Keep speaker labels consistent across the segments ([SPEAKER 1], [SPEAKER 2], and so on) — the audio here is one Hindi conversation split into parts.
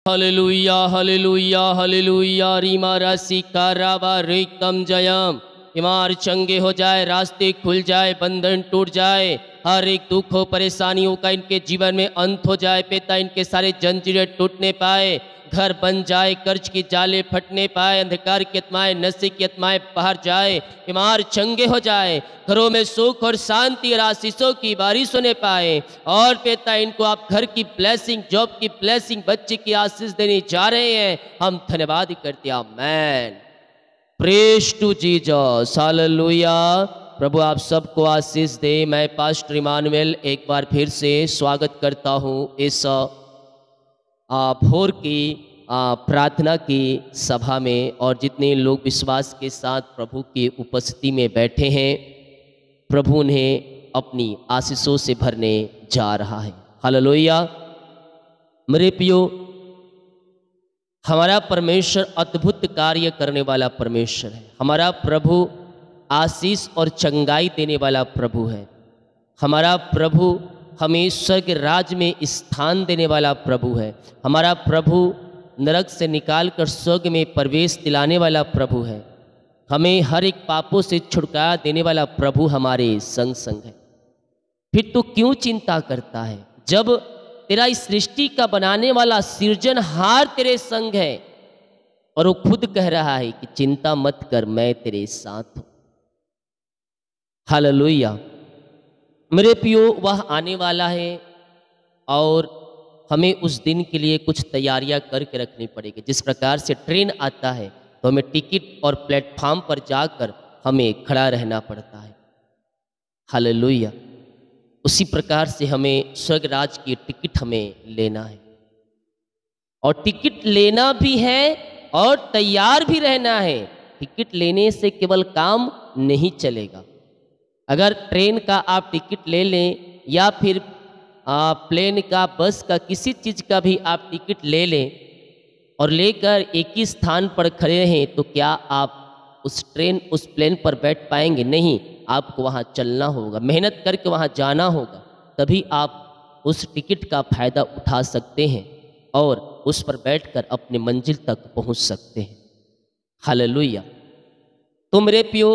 [SPEAKER 1] हालेलुया हालेलुया हालेलुया रीमा राशि कारावा रेकम जयम। बीमार चंगे हो जाए, रास्ते खुल जाए, बंधन टूट जाए, हर एक दुख हो परेशानियों का इनके जीवन में अंत हो जाए पिता। इनके सारे जंजीरें टूटने पाए, घर बन जाए, कर्ज की जाले फटने पाए, अंधकार की आत्माएं, नशे की आत्माएं बाहर जाए, बीमार चंगे हो जाए, घरों में सुख और शांति और आशीषों की बारिश होने पाए। और पिता इनको आप घर की ब्लेसिंग, जॉब की ब्लेसिंग, बच्चे की आशीष देने जा रहे हैं। हम धन्यवाद करते हैं। Amen. Praise to Jesus. Hallelujah. प्रभु आप सबको आशीष दे। मैं पास्टर इमानुएल एक बार फिर से स्वागत करता हूँ इस भोर की प्रार्थना की सभा में, और जितने लोग विश्वास के साथ प्रभु की उपस्थिति में बैठे हैं, प्रभु उन्हें अपनी आशीषों से भरने जा रहा है। हालेलुया। मेरे प्रियो, हमारा परमेश्वर अद्भुत कार्य करने वाला परमेश्वर है। हमारा प्रभु आशीष और चंगाई देने वाला प्रभु है। हमारा प्रभु हमें स्वर्ग राज में स्थान देने वाला प्रभु है। हमारा प्रभु नरक से निकालकर स्वर्ग में प्रवेश दिलाने वाला प्रभु है। हमें हर एक पापों से छुटकारा देने वाला प्रभु हमारे संग संग है। फिर तो क्यों चिंता करता है, जब तेरा इस सृष्टि का बनाने वाला सृजनहार तेरे संग है, और वो खुद कह रहा है कि चिंता मत कर, मैं तेरे साथ हूं। हालेलुया। मेरे प्रियो, वह आने वाला है और हमें उस दिन के लिए कुछ तैयारियां करके रखनी पड़ेगी। जिस प्रकार से ट्रेन आता है तो हमें टिकट और प्लेटफॉर्म पर जाकर हमें खड़ा रहना पड़ता है। हालेलुया। उसी प्रकार से हमें स्वर्ग राज की टिकट हमें लेना है, और टिकट लेना भी है और तैयार भी रहना है। टिकट लेने से केवल काम नहीं चलेगा। अगर ट्रेन का आप टिकट ले लें, या फिर प्लेन का, बस का, किसी चीज़ का भी आप टिकट ले लें और लेकर एक ही स्थान पर खड़े रहें, तो क्या आप उस प्लेन पर बैठ पाएंगे? नहीं, आपको वहाँ चलना होगा, मेहनत करके वहाँ जाना होगा, तभी आप उस टिकट का फायदा उठा सकते हैं और उस पर बैठकर अपने मंजिल तक पहुँच सकते हैं। हालेलुया। तो मेरे प्रियो,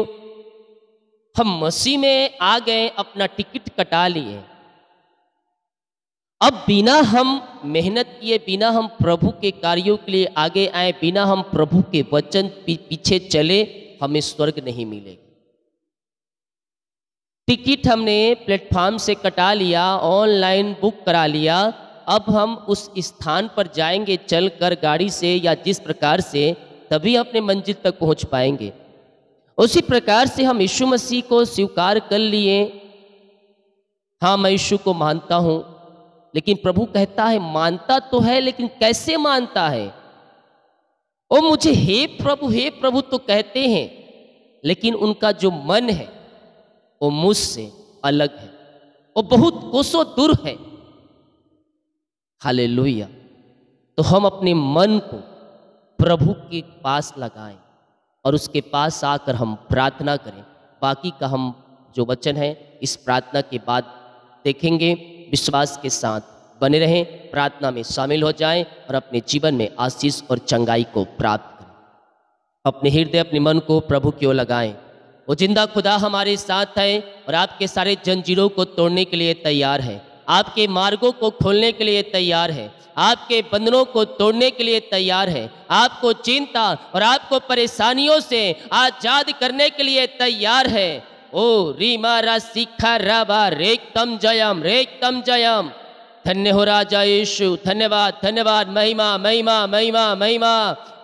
[SPEAKER 1] हम मसीह में आ गए, अपना टिकट कटा लिए। अब बिना हम मेहनत किए, बिना हम प्रभु के कार्यों के लिए आगे आए, बिना हम प्रभु के वचन पीछे चले, हमें स्वर्ग नहीं मिलेगा। टिकट हमने प्लेटफॉर्म से कटा लिया, ऑनलाइन बुक करा लिया, अब हम उस स्थान पर जाएंगे चलकर, गाड़ी से या जिस प्रकार से, तभी अपने मंजिल तक पहुंच पाएंगे। उसी प्रकार से हम यीशु मसीह को स्वीकार कर लिए। हाँ, मैं यीशु को मानता हूं, लेकिन प्रभु कहता है मानता तो है, लेकिन कैसे मानता है? ओ मुझे हे प्रभु तो कहते हैं, लेकिन उनका जो मन है वो मुझसे अलग है, वो बहुत कोसों दूर है। हालेलुया। तो हम अपने मन को प्रभु के पास लगाएं और उसके पास आकर हम प्रार्थना करें। बाकी का हम जो वचन है इस प्रार्थना के बाद देखेंगे। विश्वास के साथ बने रहें, प्रार्थना में शामिल हो जाएं और अपने जीवन में आशीष और चंगाई को प्राप्त करें। अपने हृदय, अपने मन को प्रभु की ओर लगाएं। वो जिंदा खुदा हमारे साथ है और आपके सारे जंजीरों को तोड़ने के लिए तैयार है, आपके मार्गों को खोलने के लिए तैयार है, आपके बंधनों को तोड़ने के लिए तैयार है, आपको चिंता और आपको परेशानियों से आजाद करने के लिए तैयार है। ओ रीमा रा सिखा राबा रेकम जयम, रेकम जयम। धन्य हो राजा यीशु, धन्यवाद धन्यवाद, महिमा महिमा महिमा महिमा।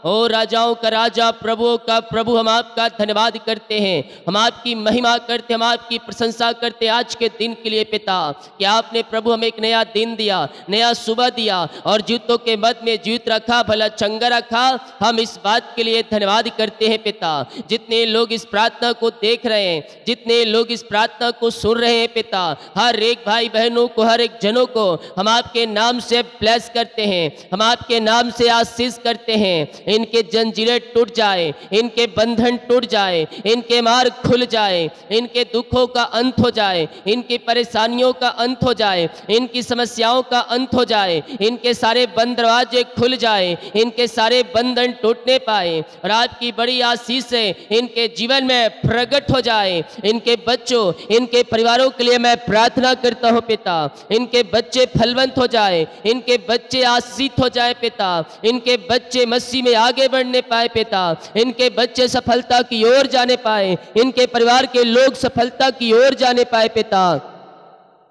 [SPEAKER 1] ओ राजाओं का राजा, प्रभुओं का प्रभु, हम आपका धन्यवाद करते हैं, हम आपकी महिमा करते हैं, हम आपकी प्रशंसा करते हैं आज के दिन के लिए पिता, कि आपने प्रभु हमें एक नया दिन दिया, नया सुबह दिया और जूतों के मध्य में जीवित रखा, भला चंगा रखा। हम इस बात के लिए धन्यवाद करते हैं पिता। जितने लोग इस प्रार्थना को देख रहे हैं, जितने लोग इस प्रार्थना को सुन रहे हैं पिता, हर एक भाई बहनों को, हर एक जनों को हम आपके नाम से ब्लेस करते हैं, हम आपके नाम से आशीष करते हैं। इनके जंजीरें टूट जाए, इनके बंधन टूट जाए, इनके मार्ग खुल जाए, इनके दुखों का अंत हो जाए, इनकी परेशानियों का अंत हो जाए, इनकी समस्याओं का अंत हो जाए, इनके सारे बंद दरवाजे खुल जाए, इनके सारे बंधन टूटने पाए और आपकी बड़ी आशीष से इनके जीवन में प्रकट हो जाए। इनके बच्चों, इनके परिवारों के लिए मैं प्रार्थना करता हूँ पिता, इनके बच्चे फलवंत हो जाए, इनके बच्चे आशीषित हो जाए पिता, इनके बच्चे मसीह में आगे बढ़ने पाए पिता, इनके बच्चे सफलता की ओर जाने पाए, इनके परिवार के लोग सफलता की ओर जाने पाए पिता।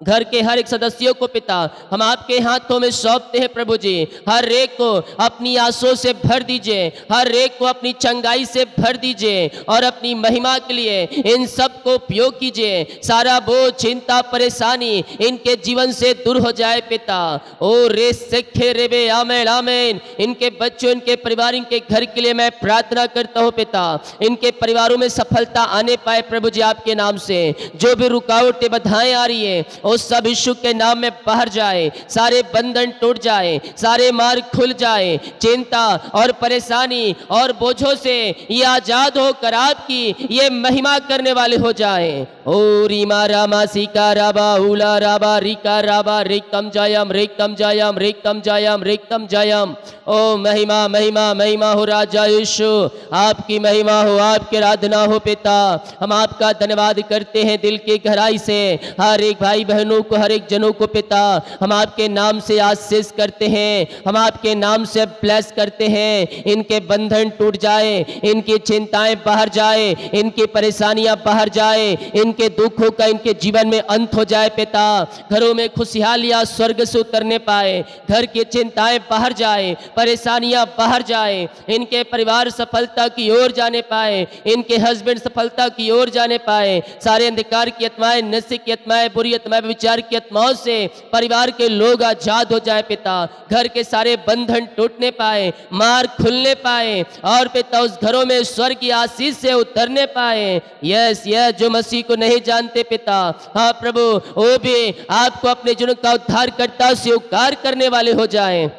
[SPEAKER 1] घर के हर एक सदस्यों को पिता हम आपके हाथों में सौंपते हैं प्रभु जी। हर एक को अपनी आंसुओं से भर दीजिए, हर एक को अपनी चंगाई से भर दीजिए और अपनी महिमा के लिए इन सब को उपयोग कीजिए। सारा बोझ, चिंता, परेशानी इनके जीवन से दूर हो जाए पिता। ओ रे सेखे रेबे आमेन आमेन। इनके बच्चों, इनके परिवार, इनके घर के लिए मैं प्रार्थना करता हूँ पिता, इनके परिवारों में सफलता आने पाए प्रभु जी आपके नाम से। जो भी रुकावटें बाधाएं आ रही है उस सब यीशु के नाम में बाहर जाए, सारे बंधन टूट जाए, सारे मार्ग खुल जाए, चिंता और परेशानी और बोझों से ये आजाद होकर आपकी ये महिमा करने वाले हो जाए। ओ रीमा रामा सीका राबा उला राबा रिका राबा रिकम जयम रिकम जयम रिकम जयम रिकम जयम। ओ महिमा महिमा महिमा हो राजा यीशु, आपकी महिमा हो, आपकी आराधना हो पिता। हम आपका धन्यवाद करते हैं दिल की गहराई से। हर एक भाई बहनों को, हर एक जनों को पिता हम आपके नाम से आशीष करते हैं, हम आपके नाम से ब्लेस करते हैं। इनके बंधन टूट जाए, इनकी चिंताएं बाहर जाए, इनकी परेशानियां बाहर जाए, इनके दुखों का इनके जीवन में अंत हो जाए पिता। घरों में खुशहालियां स्वर्ग से उतरने पाए, घर की चिंताएं बाहर जाए, परेशानियां बाहर जाए, इनके परिवार सफलता की ओर जाने पाए, इनके हस्बैंड सफलता की ओर जाने पाए। सारे अंधकार की आत्माएं, नशे की आत्माएं, बुरी आत्माएं, विचार की आत्माओं से परिवार के लोग आजाद हो जाए पिता। घर के सारे बंधन टूटने पाए, मार्ग खुलने पाए और पिता उस घरों में स्वर्ग की आशीष से उतरने पाए। यस यस, जो मसीह को नहीं जानते पिता, हाँ प्रभु, वो भी आपको अपने जीवन का उद्धार करता स्वीकार करने वाले हो जाए।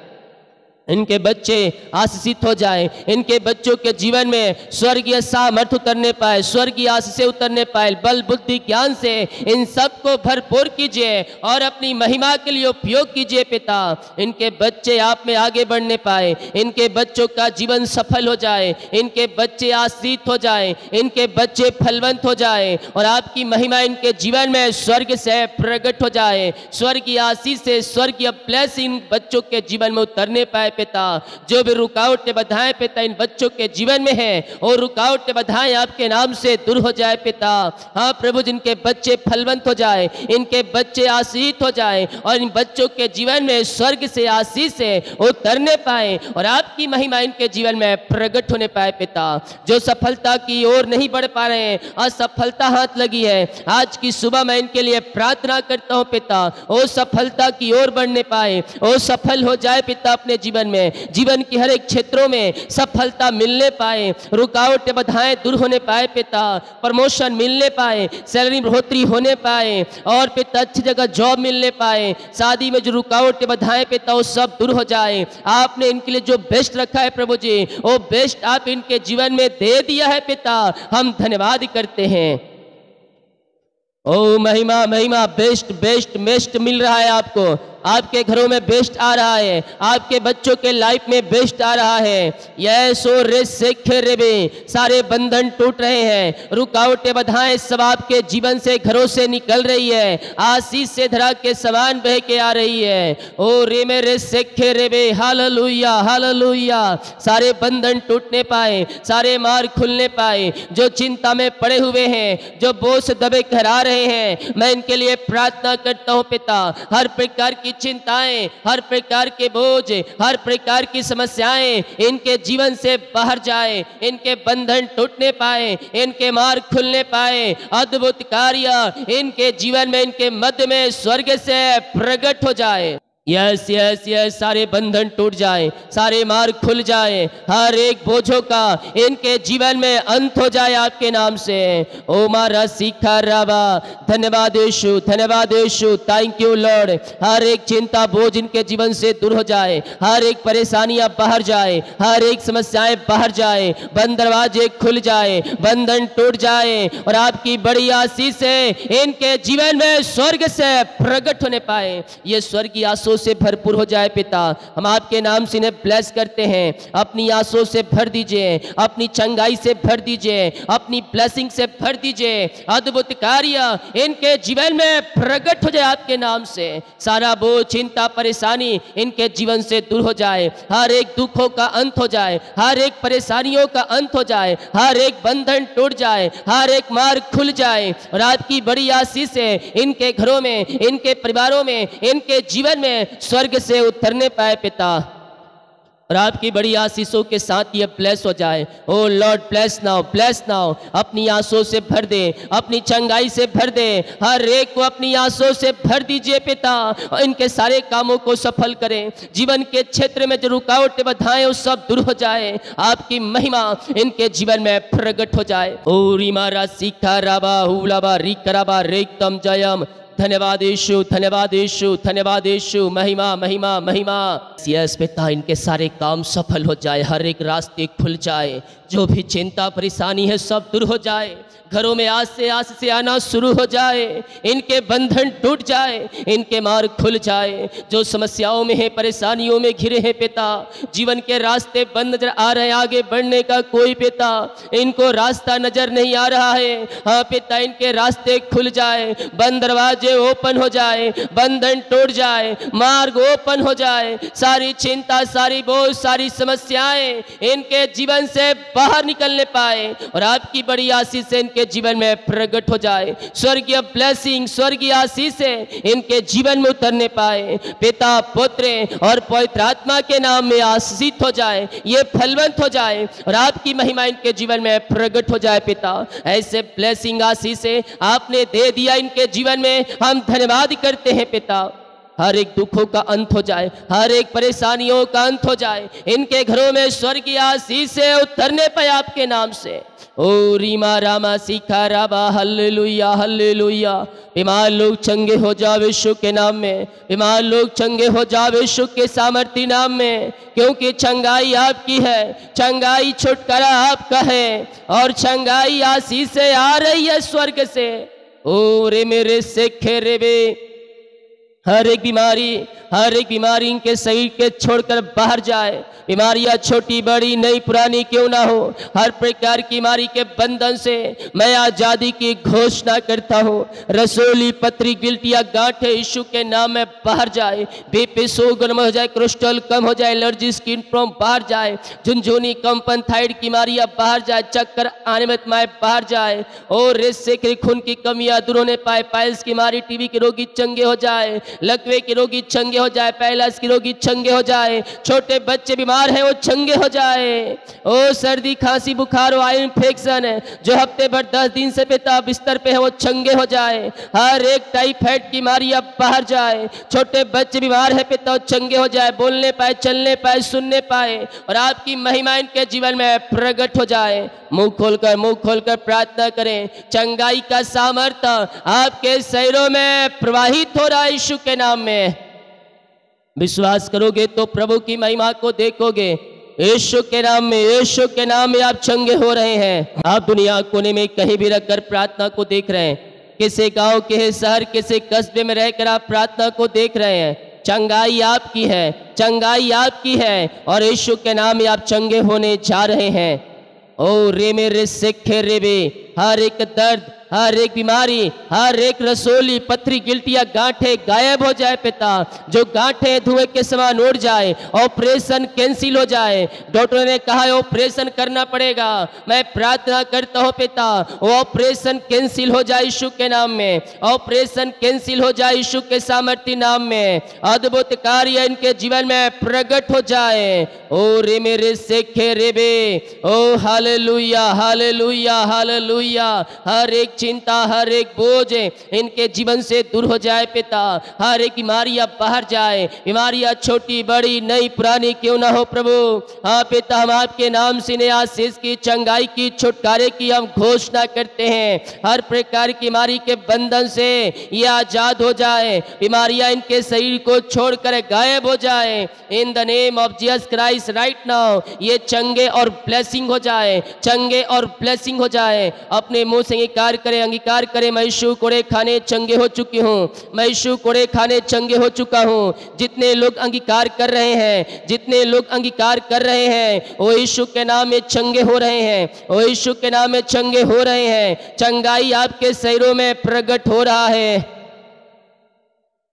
[SPEAKER 1] इनके बच्चे आशीषित हो जाए, इनके बच्चों के जीवन में स्वर्गीय सामर्थ उतरने पाए, स्वर्गीय आशीष उतरने पाए। बल बुद्धि ज्ञान से इन सब को भरपूर कीजिए और अपनी महिमा के लिए उपयोग कीजिए पिता। इनके बच्चे आप में आगे बढ़ने पाए, इनके बच्चों का जीवन सफल हो जाए, इनके बच्चे आशीषित हो जाए, इनके बच्चे फलवंत हो जाए और आपकी महिमा इनके जीवन में स्वर्ग से प्रकट हो जाए। स्वर्गीय आशीष से, स्वर्गीय ब्लेसिंग बच्चों के जीवन में उतरने पाए पिता। जो भी रुकावटें बाधाएं पिता इन बच्चों के जीवन में है, और रुकावटें बाधाएं आपके नाम से दूर हो जाए पिता। हाँ प्रभु, जिनके बच्चे फलवंत हो जाए, इनके बच्चे आशीषित हो जाए और इन बच्चों के जीवन में स्वर्ग से आशीष से उतरने पाए और आपकी महिमा इनके जीवन में प्रकट होने पाए पिता। जो सफलता की ओर नहीं बढ़ पा रहे हैं, असफलता हाथ लगी है, आज की सुबह मैं इनके लिए प्रार्थना करता हूँ पिता, वो सफलता की ओर बढ़ने पाए, वो सफल हो जाए पिता। अपने जीवन में, जीवन की हर एक क्षेत्रों में सफलता मिलने पाए, रुकावटें बाधाएं दूर होने पाए पिता, प्रमोशन मिलने पाए, सैलरी बढ़ोतरी होने पाए और पिता अच्छी जगह जॉब मिलने पाए। शादी में जो रुकावटें बाधाएं पिता वो सब दूर हो जाए। आपने इनके लिए जो बेस्ट रखा है प्रभु जी, वो बेस्ट आप इनके जीवन में दे दिया है पिता। हम धन्यवाद करते हैं। ओ महिमा महिमा, बेस्ट बेस्ट बेस्ट मिल रहा है आपको, आपके घरों में बेस्ट आ रहा है, आपके बच्चों के लाइफ में बेस्ट आ रहा है। यीशु रे सेखे रेबे, सारे बंधन टूट रहे हैं, रुकावटें बाधाएं सब आपके जीवन से, घरों से निकल रही है, आशीष से धरा के समान बह के आ रही है। ओ रे मेरे सेखे रेबे, हालेलुया हालेलुया। सारे बंधन टूटने पाए, सारे मार्ग खुलने पाए। जो चिंता में पड़े हुए हैं, जो बोझ से दबे करा रहे हैं, मैं इनके लिए प्रार्थना करता हूँ पिता। हर प्रकार की चिंताएं, हर प्रकार के बोझ, हर प्रकार की समस्याएं इनके जीवन से बाहर जाए, इनके बंधन टूटने पाए, इनके मार्ग खुलने पाए। अद्भुत कार्य इनके जीवन में, इनके मध्य में स्वर्ग से प्रकट हो जाए। यस यस यस, सारे बंधन टूट जाए, सारे मार्ग खुल जाए, हर एक बोझों का इनके जीवन में अंत हो जाए आपके नाम से। ओ मारा सीखा राबा, धन्यवाद यीशु, धन्यवाद यीशु, थैंक यू लॉर्ड। हर एक चिंता बोझ इनके जीवन से दूर हो जाए, हर एक परेशानियां बाहर जाए, हर एक समस्याएं बाहर जाए, बंद दरवाजे खुल जाए, बंधन टूट जाए और आपकी बड़ी आशीष से इनके जीवन में स्वर्ग से प्रकट होने पाए, ये स्वर्ग की आंसू से भरपूर हो जाए। पिता, हम आपके नाम से इन्हें ब्लेस करते हैं, अपनी आंसू से भर दीजिए, अपनी चंगाई से भर दीजिए, अपनी ब्लेसिंग से भर दीजिए। अद्भुत कार्य इनके जीवन में प्रकट हो जाए आपके नाम से। सारा बोझ, चिंता, परेशानी इनके जीवन से दूर हो जाए, हर एक दुखों का अंत हो जाए, हर एक परेशानियों का अंत हो जाए, हर एक बंधन टूट जाए, हर एक मार्ग खुल जाए और आपकी बड़ी आशीष से इनके घरों में, इनके परिवारों में, इनके जीवन में स्वर्ग से उतरने पाए पिता, और आपकी बड़ी आशीषों के साथ ये ब्लेस हो जाए। O Lord, bless now, bless now. अपनी आंसुओं से भर दे, अपनी चंगाई से भर दे, हर एक को अपनी आंसुओं से भर दीजिए पिता, और इनके सारे कामों को सफल करें। जीवन के क्षेत्र में जो रुकावटें बाधाएं वो सब दूर हो जाए, आपकी महिमा इनके जीवन में प्रकट हो जाए। ओ रिमारा सीखा राबा हुलाबा रिकराबा रेक्तम जयम। धन्यवाद यीशु, धन्यवाद यीशु, धन्यवाद यीशु, महिमा महिमा महिमा। यस पिता, इनके सारे काम सफल हो जाए, हर एक रास्ते खुल जाए, जो भी चिंता परेशानी है सब दूर हो जाए, घरों में आज से आना शुरू हो जाए, इनके बंधन टूट जाए, इनके मार्ग खुल जाए। जो समस्याओं में है, परेशानियों में घिरे हैं पिता, जीवन के रास्ते बंद नजर आ रहे हैं, आगे बढ़ने का कोई पिता इनको रास्ता नजर नहीं आ रहा है। हाँ पिता, इनके रास्ते खुल जाए, बंद दरवाजे ओपन हो जाए, बंधन टूट जाए, मार्ग ओपन हो जाए, सारी चिंता, सारी बोझ, सारी समस्याएं इनके जीवन से बाहर निकलने पाए और आपकी बड़ी आशीष से इनके जीवन में प्रकट हो जाए। स्वर्गीय ब्लेसिंग, स्वर्गीय आशीष से इनके जीवन में उतरने पाए। पिता, पुत्र और पवित्र आत्मा के नाम में आशीषित हो जाए, ये फलवंत हो जाए और आपकी महिमा इनके जीवन में प्रकट हो जाए। पिता, ऐसे ब्लेसिंग आशीष से आपने दे दिया इनके जीवन में, हम धन्यवाद करते हैं पिता। हर एक दुखों का अंत हो जाए, हर एक परेशानियों का अंत हो जाए, इनके घरों में स्वर्गीय आशीष से उतरने पाए आपके नाम से। ओ रीमा रामा सीखा राबा, हल्लेलुया हल्लेलुया। बीमार लोग चंगे हो जाओ यीशु के नाम में, बीमार लोग चंगे हो जाओ यीशु के सामर्थी नाम में, क्योंकि चंगाई आपकी है, चंगाई छुटकारा आपका है और चंगाई आशीष से आ रही है स्वर्ग से। ओ रे मेरे सेखे रे बे, हर एक बीमारी इनके शरीर के छोड़कर बाहर जाए। बीमारियां छोटी बड़ी नई पुरानी क्यों ना हो, हर प्रकार की बीमारी के बंधन से मैं आजादी की घोषणा करता हूँ। रसोली, पथरी, गिल्टियां, गांठें यीशु के नाम में बाहर जाए। बीपी शुगर हो जाए, कोलेस्ट्रॉल कम हो जाए, एलर्जी, स्किन प्रॉब्लम बाहर जाए, झुनझुनी, कंपन, थायराइड की बीमारियां बाहर जाए, चक्कर आने में बाहर जाए और रेस से खून की कमियां दूर होने पाए। पाइल्स की बीमारी, टीबी के रोगी चंगे हो जाए, लकवे के रोगी चंगे हो जाए, पैलास के रोगी चंगे हो जाए, छोटे बच्चे बीमार है वो चंगे हो जाए। ओ सर्दी, खांसी, बुखार, वायु इन्फेक्शन है जो हफ्ते भर 10 दिन से पिता बिस्तर पे है वो चंगे हो जाए। हर एक टाइफाइड की बीमारी अब बाहर जाए, छोटे बच्चे बीमार है पिता वो चंगे हो जाए, बोलने पाए, चलने पाए, सुनने पाए और आपकी महिमा इनके जीवन में प्रकट हो जाए। मुंह खोलकर प्रार्थना करें। चंगाई का सामर्थ्य आपके शरीरों में प्रवाहित हो रहा है यीशु के नाम में। विश्वास करोगे तो प्रभु की महिमा को देखोगे। यीशु के नाम में, यीशु के नाम में आप चंगे हो रहे हैं। आप दुनिया कोने में कहीं भी रखकर प्रार्थना को देख रहे हैं, किसी गांव के शहर, किसी कस्बे में रहकर आप प्रार्थना को देख रहे हैं। चंगाई आपकी है, चंगाई आपकी है और यीशु के नाम में आप चंगे होने जा रहे हैं। ओ रे मेरे सेखे रे बे, हर एक दर्द, हर एक बीमारी, हर एक रसोली, पथरी, गिल्टियां, गांठें गायब हो जाए पिता। जो गांठें धुएं के समान उड़ जाए, ऑपरेशन कैंसिल हो जाए। डॉक्टर ने कहा है ऑपरेशन करना पड़ेगा, मैं प्रार्थना करता हूं पिता वो ऑपरेशन कैंसिल हो जाए यीशु के नाम में, ऑपरेशन कैंसिल हो जाए यीशु के सामर्थ्य नाम में। अद्भुत कार्य इनके जीवन में प्रकट हो जाए। ओ रे मेरे सेखे रे बे, ओ हालेलुया हालेलुया हालेलुया। हालेलुया। हर एक चिंता, हर एक बोझ इनके जीवन से दूर हो जाए पिता। हर एक बीमारियां बाहर जाए, बीमारियां छोटी बड़ी नई पुरानी क्यों ना हो प्रभु। हाँ पिता, हम आपके नाम से इन्हें आशीष की, चंगाई की, छुटकारे की हम घोषणा करते हैं। हर प्रकार की बीमारी के बंधन से ये आजाद हो जाए, बीमारियां इनके शरीर को छोड़कर गायब हो जाए। In the name of Jesus Christ right now ये चंगे और ब्लेसिंग हो जाए, चंगे और ब्लेसिंग हो जाए। अपने मुंह से अंगीकार करें, मैं यीशु कोड़े खाने चंगे हो चुकी हूँ, मैं यीशु कोड़े खाने चंगे हो चुका हूँ। जितने लोग अंगीकार कर रहे हैं, जितने लोग अंगीकार कर रहे हैं, वो यीशु के नाम में चंगे हो रहे हैं, वो यीशु के नाम में चंगे हो रहे हैं। चंगाई आपके शरीरों में प्रकट हो रहा है।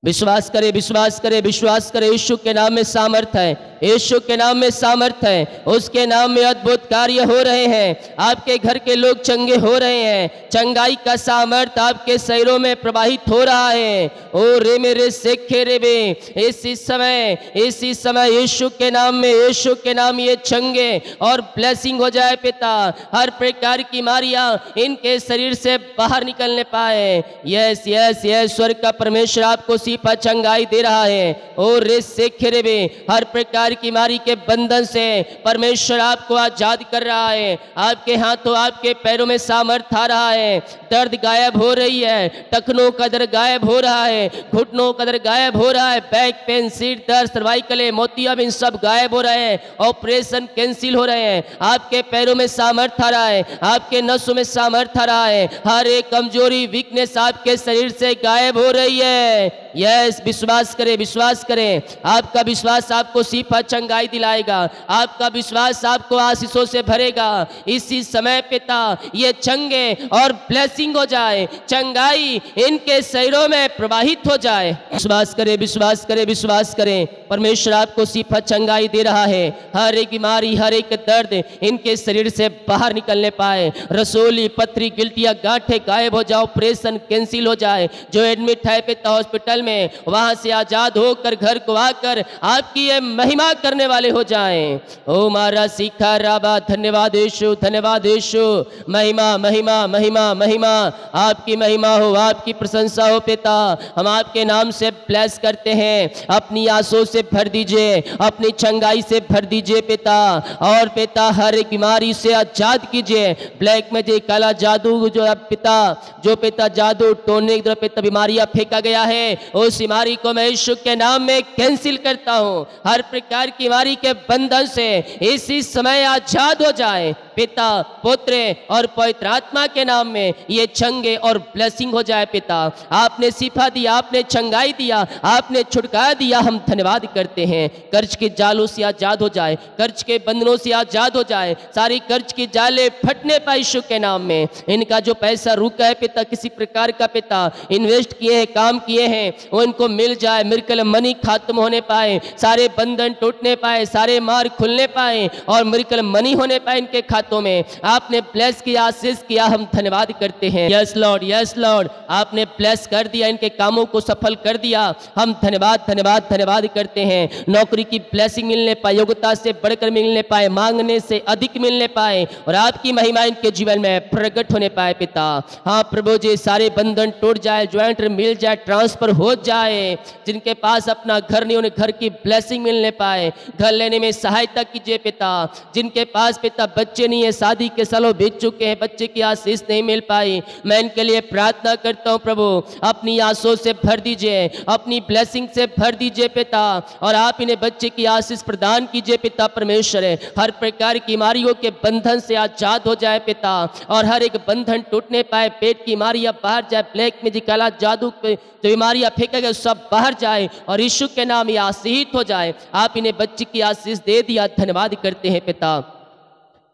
[SPEAKER 1] विश्वास करें, विश्वास करें, विश्वास करें। यीशु के नाम में सामर्थ्य है, यीशु के नाम में सामर्थ्य है। उसके नाम में अद्भुत कार्य हो रहे हैं। आपके घर के लोग चंगे हो रहे हैं। चंगाई का सामर्थ्य आपके शरीरों में प्रवाहित हो रहा है। ओ रे मेरे सेखे रे बे, इसी समय यीशु के नाम में, यीशु के नाम ये चंगे और ब्लेसिंग हो जाए पिता। हर प्रकार की बीमारियां इनके शरीर से बाहर निकलने पाए। यस यस यस, स्वर्ग का परमेश्वर आपको सीपा चंगाई दे रहा है। ओ रे सेखे रे बे, हर प्रकार की बीमारी के बंधन से परमेश्वर आपको आजाद कर रहा है। आपके हाथों, आपके पैरों में सामर्थ्य आ रहा है। दर्द गायब हो रही है, टखनों का दर्द गायब हो रहा है, घुटनों का दर्द गायब हो रहा है, बैक पेन, सिर दर्द, सर्वाइकल, मोतियाबिंद सब गायब हो रहे हैं, ऑपरेशन कैंसिल हो रहे हैं। आपके पैरों में सामर्थ्य आ रहा है, आपके नसों में सामर्थ्य आ रहा है। हर एक कमजोरी, वीकनेस आपके शरीर से गायब हो रही है। यस, विश्वास करें, विश्वास करें। आपका विश्वास आपको सीफा चंगाई दिलाएगा, आपका विश्वास आपको आशीषों से भरेगा। इसी समय पिता ये चंगे और ब्लेसिंग हो जाए, चंगाई इनके शरीरों में प्रवाहित हो जाए। विश्वास करें, विश्वास करें, विश्वास करें। परमेश्वर आपको सीफा चंगाई दे रहा है। हर एक बीमारी, हर एक दर्द इनके शरीर से बाहर निकलने पाए। रसोली, पथरी, गिल्टियां, गांठें गायब हो जाए, ऑपरेशन कैंसिल हो जाए। जो एडमिट है पिता हॉस्पिटल में, वहां से आजाद होकर घर को आकर आपकी ये महिमा करने वाले हो जाएं। ओ मारा सीखा राबा, धन्यवाद यीशु, धन्यवाद यीशु। महिमा महिमा महिमा महिमा आपकी महिमा हो, आपकी प्रशंसा हो पिता। हम आपके नाम से ब्लेस करते हैं। अपनी आंसू से भर दीजिए, अपनी चंगाई से भर दीजिए पिता। और पिता हर एक बीमारी से आजाद कीजिए। ब्लैक मैजिक, काला जादू जो पिता, जो पिता जादू टोने की तरफ पिता बीमारियां फेंका गया है, उस बीमारी को मैं यीशु के नाम में कैंसिल करता हूं। हर प्रकार की बीमारी के बंधन से इसी समय आजाद हो जाए पिता, पुत्र और पवित्र आत्मा के नाम में। ये चंगे और ब्लेसिंग हो जाए पिता। आपने शिफा दिया, आपने चंगाई दिया, आपने छुटकारा दिया, हम धन्यवाद करते हैं। कर्ज के जालों से आजाद हो जाए, कर्ज के बंधनों से आजाद हो जाए। सारी कर्ज की जाले फटने पाए यीशु के नाम में। इनका जो पैसा रुका है पिता, किसी प्रकार का पिता इन्वेस्ट किए हैं, काम किए हैं, वो इनको मिल जाए। मिरेकल मनी खत्म होने पाए, सारे बंधन टूटने पाए, सारे मार्ग खुलने पाए और मिरेकल मनी होने पाए इनके खातों में। आपने ब्लेस किया, आशीष किया, हम धन्यवाद करते हैं। यस लॉर्ड, यस लॉर्ड, आपने ब्लेस कर दिया, इनके कामों को सफल कर दिया। हम धन्यवाद धन्यवाद धन्यवाद करते हैं। नौकरी की ब्लेसिंग मिलने पाए, योग्यता से बढ़कर मिलने पाए, मांगने से अधिक मिलने पाए और आपकी महिमा इनके जीवन में प्रकट होने पाए पिता। हाँ प्रभु जी, सारे बंधन टूट जाए, ज्वाइंट मिल जाए, ट्रांसफर हो जाए। जिनके पास अपना घर नहीं, उन्हें घर की ब्लेसिंग मिलने पाए। घर लेने में सहायता कीजिए पिता। जिनके पास पिता बच्चे नहीं है, शादी के सालों बीत चुके हैं, बच्चे की आशीष नहीं मिल पाई, मैं इनके लिए प्रार्थना करता हूं प्रभु। अपनी आंसू से भर दीजिए, अपनी ब्लेसिंग से भर दीजिए पिता, और आप इन्हें बच्चे की आशीष प्रदान कीजिए पिता परमेश्वर। हर प्रकार की बीमारियों के बंधन से आजाद हो जाए पिता, और हर एक बंधन टूटने पाए। पेट की बीमारियां बाहर जाए, ब्लैक मैजिक, काला जादू पे जो बीमारियां फेंके गए सब बाहर जाए और यीशु के नाम ये आशीष हो जाए। आप इन्हें बच्चे की आशीष दे दिया, धन्यवाद करते हैं पिता।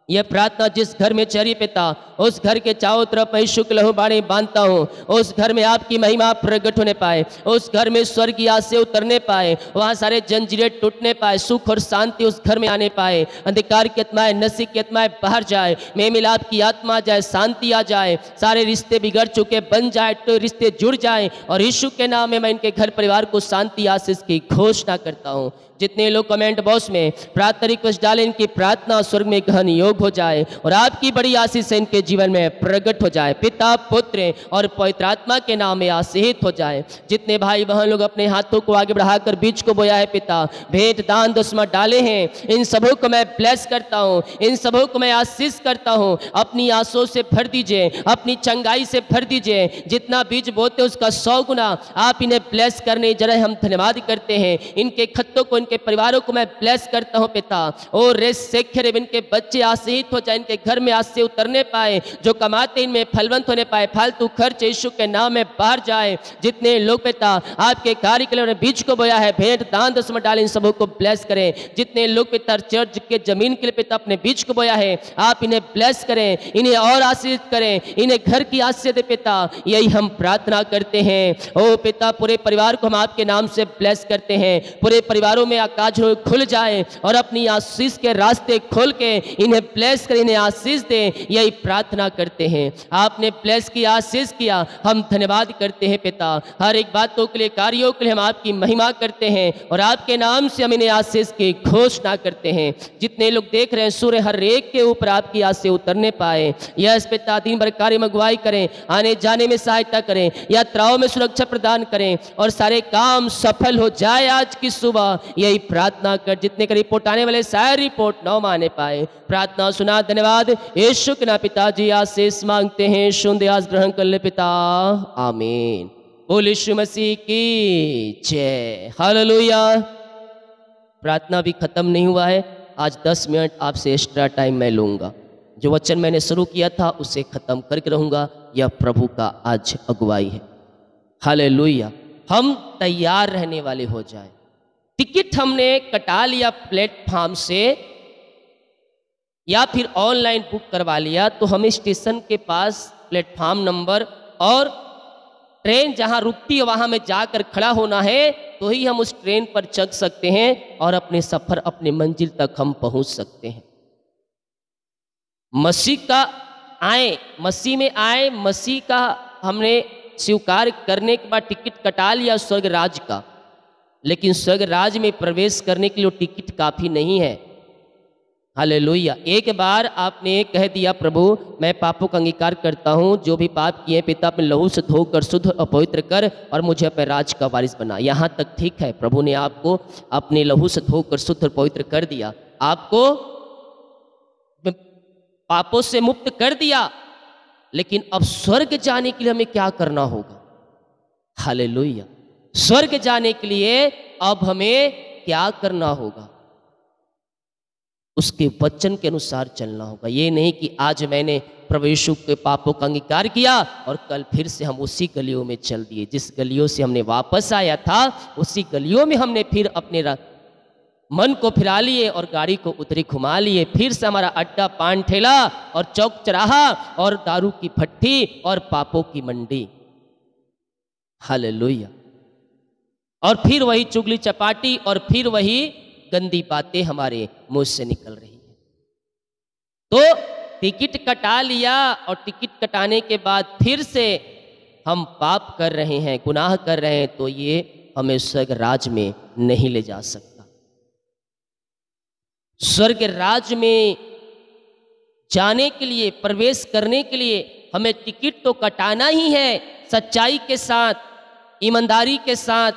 [SPEAKER 1] यह प्रार्थना जिस घर में चली पिता, उस घर के चारों तरफ मैं यीशु की लहू बाणी बांधता हूँ। उस घर में आपकी महिमा प्रकट होने पाए, उस घर में स्वर्ग की आशीष उतरने पाए, वहाँ सारे जंजीरें टूटने पाए, सुख और शांति उस घर में आने पाए। अंधकार की आत्माएं, नशे की आत्माएं बाहर जाए, मेल मिलाप की आत्मा जाए, शांति आ जाए, सारे रिश्ते बिगड़ चुके बन जाए, तो रिश्ते जुड़ जाए। और यीशु के नाम में मैं इनके घर परिवार को शांति आशीष की घोषणा करता हूँ। जितने लोग कमेंट बॉक्स में प्रार्थना रिक्वेस्ट डालें, इनकी प्रार्थना स्वर्ग में गहन योग हो जाए और आपकी बड़ी आशीष से इनके जीवन में प्रकट हो जाए। पिता, पुत्र और पवित्र आत्मा के नाम में आशीषित हो जाए। जितने भाई बहन लोग अपने हाथों को आगे बढ़ाकर बीज को बोया है पिता, भेंट दान दशमा डाले हैं, इन सबों को मैं ब्लेस करता हूँ, इन सबों को मैं आशीष करता हूँ। अपनी आंसुओं से भर दीजिए, अपनी चंगाई से भर दीजिए। जितना बीज बोते उसका 100 गुना आप इन्हें ब्लेस करने जरा हम धन्यवाद करते हैं। इनके खत्तों को, इनके परिवारों को मैं ब्लेस करता हूँ पिता। और रेस शेखर इनके बच्चे आशीषित हो जाए, इनके घर में आज से उतरने पाए, जो कमाते इनमें फलवंत होने पाए, फालतू खर्च यीशु के नाम में बाहर जाए। जितने लोग पिता आपके कार्य के लिए बीज को बोया है, भेंट दान दशमा डालें, इन सबों को ब्लेस करें। जितने लोग पिता चर्च के जमीन के लिए पिता अपने बीज को बोया है, आप इन्हें ब्लेस करें, इन्हें और आशीष करें, इन्हें घर की आशीष दे पिता। यही हम प्रार्थना करते हैं। ओ पिता, पूरे परिवार को हम आपके नाम से ब्लेस करते हैं। पूरे परिवारों में आकाश खुल जाए और अपनी आशीष के रास्ते खोल के इन्हें ब्लेस कर, इन्हें आशीष दे। यही प्रार्थना करते हैं। आपने ब्लेस किया, आशीष किया, हम धन्यवाद करते हैं पिता। हर एक बातों के लिए, कार्यों के लिए हम आपकी महिमा करते हैं और आपके नाम से हम इन्हें आशीष की घोषणा करते हैं। जितने लोग देख रहे हैं, सूर्य हर एक के ऊपर आपकी आशीष उतरने पाए। यस पिता, दिन भर कार्य में अगुवाई करें, आने जाने में सहायता करें, यात्राओं में सुरक्षा प्रदान करें और सारे काम सफल हो जाए आज की सुबह। यही प्रार्थना कर। जितने का रिपोर्ट आने वाले सारे रिपोर्ट न माने पाए। प्रार्थना सुना, धन्यवाद यीशु के नाम पिताजी आशीष मांगते हैं। शुद्ध आज ग्रहण कर ले पिता, आमीन। बोल यीशु मसीह की जय, हालेलुया। प्रार्थना भी खत्म नहीं हुआ है। आज 10 मिनट आपसे एक्स्ट्रा टाइम मैं लूंगा। जो वचन मैंने शुरू किया था उसे खत्म करके रहूंगा। यह प्रभु का आज अगुवाई है। हालेलुया। हम तैयार रहने वाले हो जाए। टिकट हमने कटा लिया प्लेटफॉर्म से या फिर ऑनलाइन बुक करवा लिया, तो हमें स्टेशन के पास प्लेटफॉर्म नंबर और ट्रेन जहां रुकती है वहां में जाकर खड़ा होना है, तो ही हम उस ट्रेन पर चढ़ सकते हैं और अपने सफर, अपने मंजिल तक हम पहुंच सकते हैं। मसीह का आए, मसीह में आए, मसीह का हमने स्वीकार करने के बाद टिकट कटा लिया स्वर्ग राज का, लेकिन स्वर्ग राज में प्रवेश करने के लिए टिकट काफी नहीं है। हालेलुया। एक बार आपने कह दिया, प्रभु मैं पापों का अंगीकार करता हूँ, जो भी पाप किए पिता अपने लहू से धोकर शुद्ध और पवित्र कर और मुझे अपने राज का वारिस बना। यहाँ तक ठीक है, प्रभु ने आपको अपने लहू से धोकर शुद्ध और पवित्र कर दिया, आपको पापों से मुक्त कर दिया। लेकिन अब स्वर्ग जाने के लिए हमें क्या करना होगा? हालेलुया। स्वर्ग जाने के लिए अब हमें क्या करना होगा? उसके वचन के अनुसार चलना होगा। ये नहीं कि आज मैंने प्रभु यीशु के पापों का अंगीकार किया और कल फिर से हम उसी गलियों में चल दिए। जिस गलियों से हमने वापस आया था उसी गलियों में हमने फिर अपने मन को फिरा लिए और गाड़ी को उधरी घुमा लिए। फिर से हमारा अड्डा, पान ठेला और चौक चौराहा और दारू की भट्टी और पापों की मंडी। हालेलुया। और फिर वही चुगली चपाटी और फिर वही गंदी बातें हमारे मुंह से निकल रही है। तो टिकट कटा लिया और टिकट कटाने के बाद फिर से हम पाप कर रहे हैं, गुनाह कर रहे हैं, तो ये हमें स्वर्ग राज में नहीं ले जा सकता। स्वर्ग राज में जाने के लिए, प्रवेश करने के लिए हमें टिकट तो कटाना ही है। सच्चाई के साथ, ईमानदारी के साथ,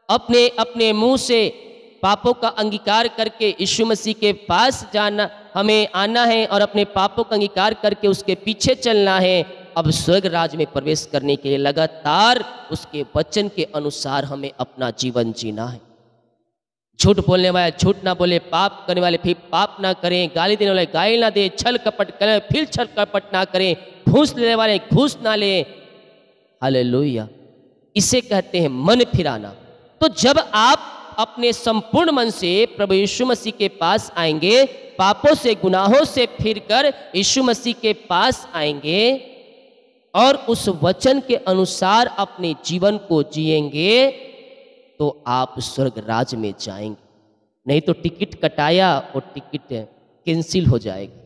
[SPEAKER 1] अपने अपने मुंह से पापों का अंगीकार करके यीशु मसीह के पास जाना, हमें आना है और अपने पापों का अंगीकार करके उसके पीछे चलना है। अब स्वर्ग राज में प्रवेश करने के लिए लगातार उसके वचन के अनुसार हमें अपना जीवन जीना है। झूठ बोलने वाले झूठ ना बोले, पाप करने वाले फिर पाप ना करें, गाली देने वाले गाली ना दे, छल कपट करें फिर छल कपट ना करें, घूस लेने वाले घूस ना ले। हालेलुया। इसे कहते हैं मन फिराना। तो जब आप अपने संपूर्ण मन से प्रभु यीशु मसीह के पास आएंगे, पापों से, गुनाहों से फिरकर यीशु मसीह के पास आएंगे और उस वचन के अनुसार अपने जीवन को जिएंगे, तो आप स्वर्ग राज में जाएंगे। नहीं तो टिकट कटाया और टिकट कैंसिल हो जाएगा।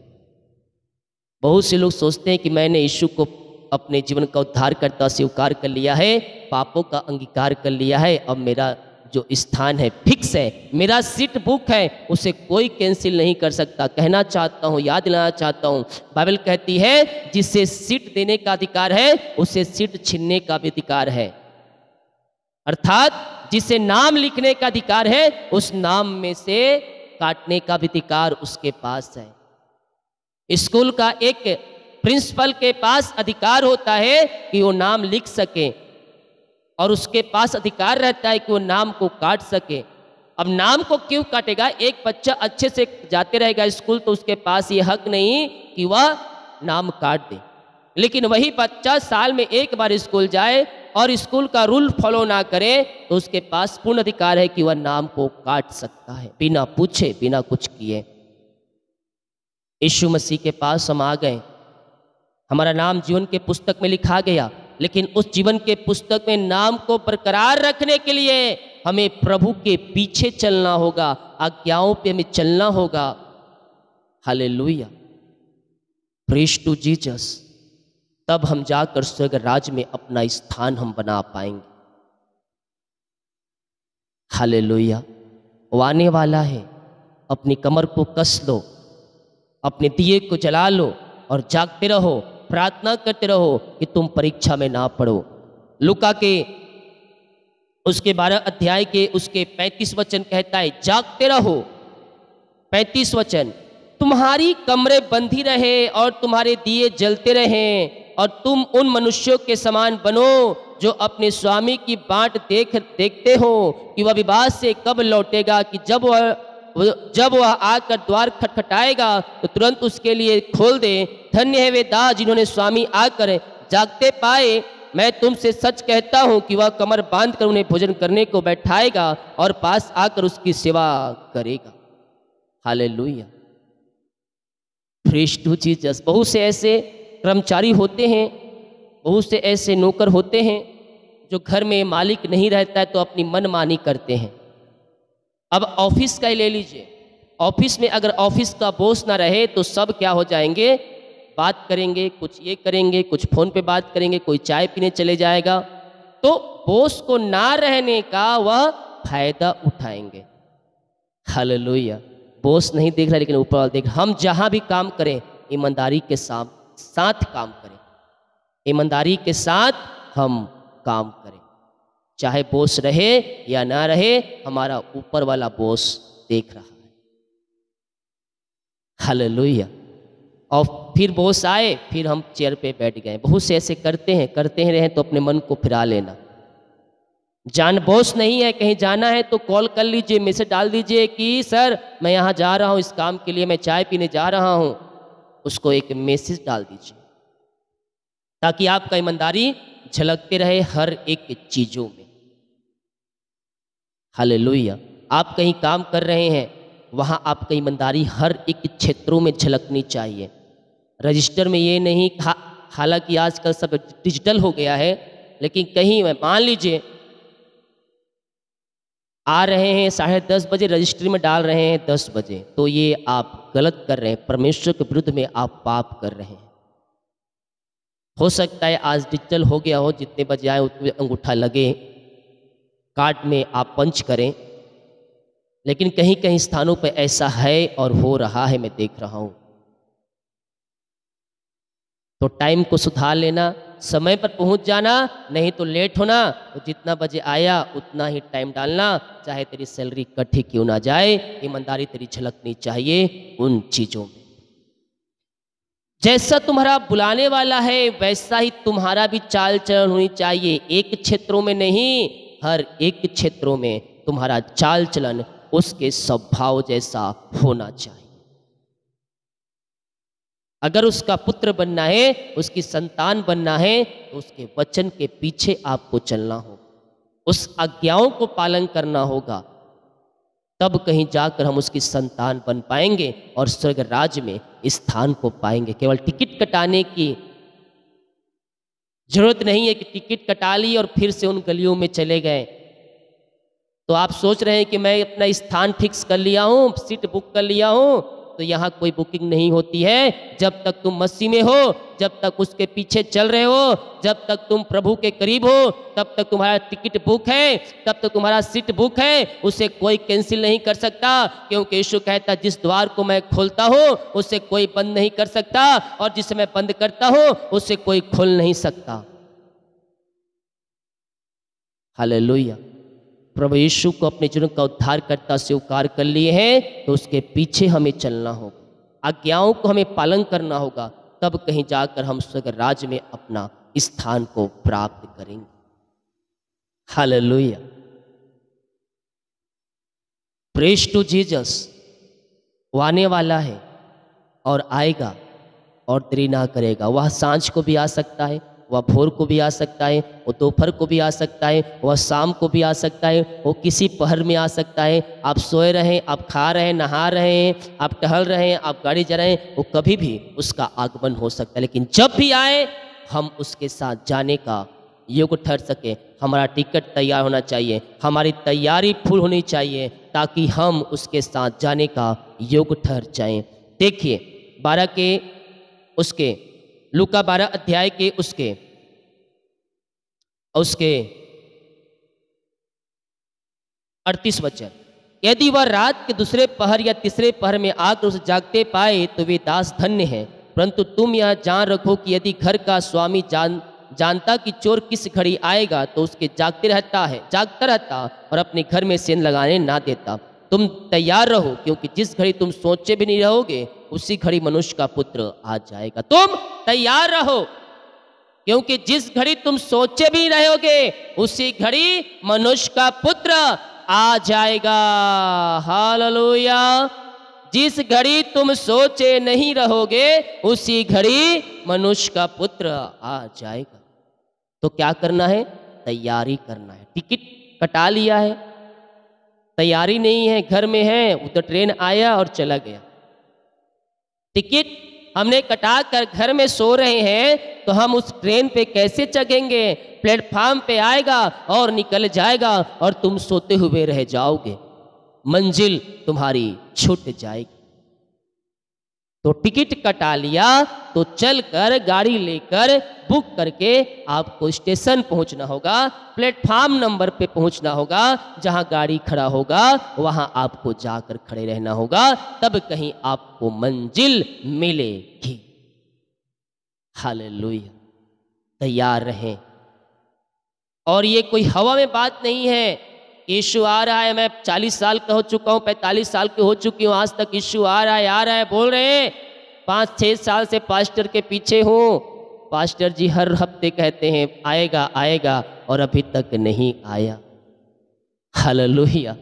[SPEAKER 1] बहुत से लोग सोचते हैं कि मैंने यीशु को अपने जीवन का उद्धारकर्ता स्वीकार कर लिया है, पापों का अंगीकार कर लिया है, अब मेरा जो स्थान है फिक्स है, मेरा सीट बुक है, उसे कोई कैंसिल नहीं कर सकता। कहना चाहता हूँ, याद दिलाना चाहता हूँ, बाइबल कहती है जिसे सीट देने का अधिकार है उसे सीट छीनने का भी अधिकार है। अर्थात जिसे नाम लिखने का अधिकार है उस नाम में से काटने का भी अधिकार उसके पास है। स्कूल का एक प्रिंसिपल के पास अधिकार होता है कि वो नाम लिख सके और उसके पास अधिकार रहता है कि वो नाम को काट सके। अब नाम को क्यों काटेगा? एक बच्चा अच्छे से जाते रहेगा स्कूल तो उसके पास ये हक नहीं कि वह नाम काट दे, लेकिन वही बच्चा साल में एक बार स्कूल जाए और स्कूल का रूल फॉलो ना करे तो उसके पास पूर्ण अधिकार है कि वह नाम को काट सकता है, बिना पूछे, बिना कुछ किए। यीशु मसीह के पास हम आ गए, हमारा नाम जीवन के पुस्तक में लिखा गया, लेकिन उस जीवन के पुस्तक में नाम को बरकरार रखने के लिए हमें प्रभु के पीछे चलना होगा, आज्ञाओं पे हमें चलना होगा। Hallelujah, praise to Jesus. तब हम जाकर स्वर्ग राज्य में अपना स्थान हम बना पाएंगे। हालेलुया, वो आने वाला है। अपनी कमर को कस लो, अपने दिए को जला लो और जागते रहो, प्रार्थना करते रहो कि तुम परीक्षा में ना पड़ो। लूका के उसके 12 अध्याय के उसके 35 वचन कहता है, जागते रहो। 35 वचन, तुम्हारी कमरे बंधी रहे और तुम्हारे दिए जलते रहें और तुम उन मनुष्यों के समान बनो जो अपने स्वामी की बाट देखते हो कि वह विवाह से कब लौटेगा, कि जब वह आकर द्वार खटखटाएगा तो तुरंत उसके लिए खोल दे। धन्य है वे दास जिन्होंने स्वामी आकर जागते पाए। मैं तुमसे सच कहता हूं कि वह कमर बांध कर उन्हें भोजन करने को बैठाएगा और पास आकर उसकी सेवा करेगा। Hallelujah, praise to Jesus. बहुत से ऐसे कर्मचारी होते हैं, बहुत से ऐसे नौकर होते हैं जो घर में मालिक नहीं रहता है तो अपनी मनमानी करते हैं। अब ऑफिस का ही ले लीजिए, ऑफिस में अगर ऑफिस का बॉस ना रहे तो सब क्या हो जाएंगे, बात करेंगे, कुछ ये करेंगे, कुछ फोन पे बात करेंगे, कोई चाय पीने चले जाएगा। तो बॉस को ना रहने का वह फायदा उठाएंगे। हालेलुया, बॉस नहीं देख रहा लेकिन ऊपर वाला देख रहा। हम जहां भी काम करें ईमानदारी के साथ काम करें, ईमानदारी के साथ हम काम करें, चाहे बॉस रहे या ना रहे, हमारा ऊपर वाला बॉस देख रहा है। हालेलुया। और फिर बॉस आए, फिर हम चेयर पे बैठ गए। बहुत से ऐसे करते हैं रहे तो अपने मन को फिरा लेना। बॉस नहीं है, कहीं जाना है तो कॉल कर लीजिए, मैसेज डाल दीजिए कि सर मैं यहाँ जा रहा हूँ इस काम के लिए, मैं चाय पीने जा रहा हूँ। उसको एक मैसेज डाल दीजिए ताकि आपका ईमानदारी झलकते रहे हर एक चीजों में। हालेलुया। आप कहीं काम कर रहे हैं, वहाँ आपकी ईमानदारी हर एक क्षेत्रों में झलकनी चाहिए। रजिस्टर में ये नहीं, हालांकि आजकल सब डिजिटल हो गया है, लेकिन कहीं मान लीजिए आ रहे हैं 10:30 बजे, रजिस्ट्री में डाल रहे हैं 10 बजे, तो ये आप गलत कर रहे हैं, परमेश्वर के विरुद्ध में आप पाप कर रहे हैं। हो सकता है आज डिजिटल हो गया हो, जितने बजे आए उतने अंगूठा लगे, कार्ड में आप पंच करें, लेकिन कहीं कहीं स्थानों पर ऐसा है और हो रहा है, मैं देख रहा हूं। तो टाइम को सुधार लेना, समय पर पहुंच जाना, नहीं तो लेट होना। तो जितना बजे आया उतना ही टाइम डालना, चाहे तेरी सैलरी कट ही क्यों ना जाए, ईमानदारी तेरी झलकनी चाहिए उन चीजों में। जैसा तुम्हारा बुलाने वाला है वैसा ही तुम्हारा भी चाल चलन होनी चाहिए। एक क्षेत्रों में नहीं, हर एक क्षेत्रों में तुम्हारा चाल चलन उसके स्वभाव जैसा होना चाहिए। अगर उसका पुत्र बनना है, उसकी संतान बनना है, तो उसके वचन के पीछे आपको चलना होगा, उस आज्ञाओं को पालन करना होगा, तब कहीं जाकर हम उसकी संतान बन पाएंगे और स्वर्ग राज्य में स्थान को पाएंगे। केवल टिकट कटाने की जरूरत नहीं है कि टिकट कटा ली और फिर से उन गलियों में चले गए। तो आप सोच रहे हैं कि मैं अपना स्थान फिक्स कर लिया हूँ, सीट बुक कर लिया हूँ, तो यहाँ कोई बुकिंग नहीं होती है। जब तक तुम मसीह में हो, जब तक उसके पीछे चल रहे हो, जब तक तुम प्रभु के करीब हो, तब तक तुम्हारा टिकट बुक है, तब तक तुम्हारा सीट बुक है, उसे कोई कैंसिल नहीं कर सकता। क्योंकि यीशु कहता जिस द्वार को मैं खोलता हूँ उसे कोई बंद नहीं कर सकता, और जिसे मैं बंद करता हूँ उसे कोई खोल नहीं सकता। हालेलुया। प्रभु यीशु को अपने जीवन का उद्धारकर्ता स्वीकार कर लिए हैं तो उसके पीछे हमें चलना होगा, आज्ञाओं को हमें पालन करना होगा, तब कहीं जाकर हम स्वर्ग राज्य में अपना स्थान को प्राप्त करेंगे। हालेलुया। Praise to Jesus. वो आने वाला है और आएगा और देरी ना करेगा। वह सांझ को भी आ सकता है, वह भोर को भी आ सकता है, वो दोपहर को भी आ सकता है, वह शाम को भी आ सकता है, वो किसी पहर में आ सकता है। आप सोए रहें, आप खा रहे हैं, नहा रहे हैं, आप टहल रहे हैं, आप गाड़ी जा रहे हैं, वो कभी भी उसका आगमन हो सकता है। लेकिन जब भी आए हम उसके साथ जाने का योग्य ठहर सके। हमारा टिकट तैयार होना चाहिए, हमारी तैयारी फुल होनी चाहिए, ताकि हम उसके साथ जाने का योग्य ठहर जाएं। देखिए 12 के उसके लूका 12 अध्याय के उसके 38 वचन। यदि वह रात के दूसरे पहर या तीसरे पहर में आकर उसे जागते पाए तो वे दास धन्य हैं। परंतु तुम यह जान रखो कि यदि घर का स्वामी जानता कि चोर किस घड़ी आएगा तो उसके जागता रहता और अपने घर में सेंध लगाने ना देता। तुम तैयार रहो, क्योंकि जिस घड़ी तुम सोचे भी नहीं रहोगे उसी घड़ी मनुष्य का पुत्र आ जाएगा। तुम तैयार रहो, क्योंकि जिस घड़ी तुम सोचे भी रहोगे उसी घड़ी मनुष्य का पुत्र आ जाएगा। हालेलुया। जिस घड़ी तुम सोचे नहीं रहोगे उसी घड़ी मनुष्य का पुत्र आ जाएगा। तो क्या करना है? तैयारी करना है। टिकट कटा लिया है, तैयारी नहीं है, घर में है, उधर ट्रेन आया और चला गया। टिकट हमने कटा कर घर में सो रहे हैं तो हम उस ट्रेन पे कैसे चढ़ेंगे? प्लेटफार्म पे आएगा और निकल जाएगा और तुम सोते हुए रह जाओगे, मंजिल तुम्हारी छूट जाएगी। तो टिकट कटा लिया तो चलकर गाड़ी लेकर बुक करके आपको स्टेशन पहुंचना होगा, प्लेटफार्म नंबर पे पहुंचना होगा, जहां गाड़ी खड़ा होगा वहां आपको जाकर खड़े रहना होगा, तब कहीं आपको मंजिल मिलेगी। हालेलुया। तैयार रहें। और ये कोई हवा में बात नहीं है। यीशु आ रहा है, मैं 40 साल का हो चुका हूँ, 45 साल की हो चुकी हूँ, आज तक यीशु आ रहा है बोल रहे हैं। 5-6 साल से पास्टर के पीछे हूँ, पास्टर जी हर हफ्ते कहते हैं आएगा आएगा, और अभी तक नहीं आया। हालेलुया।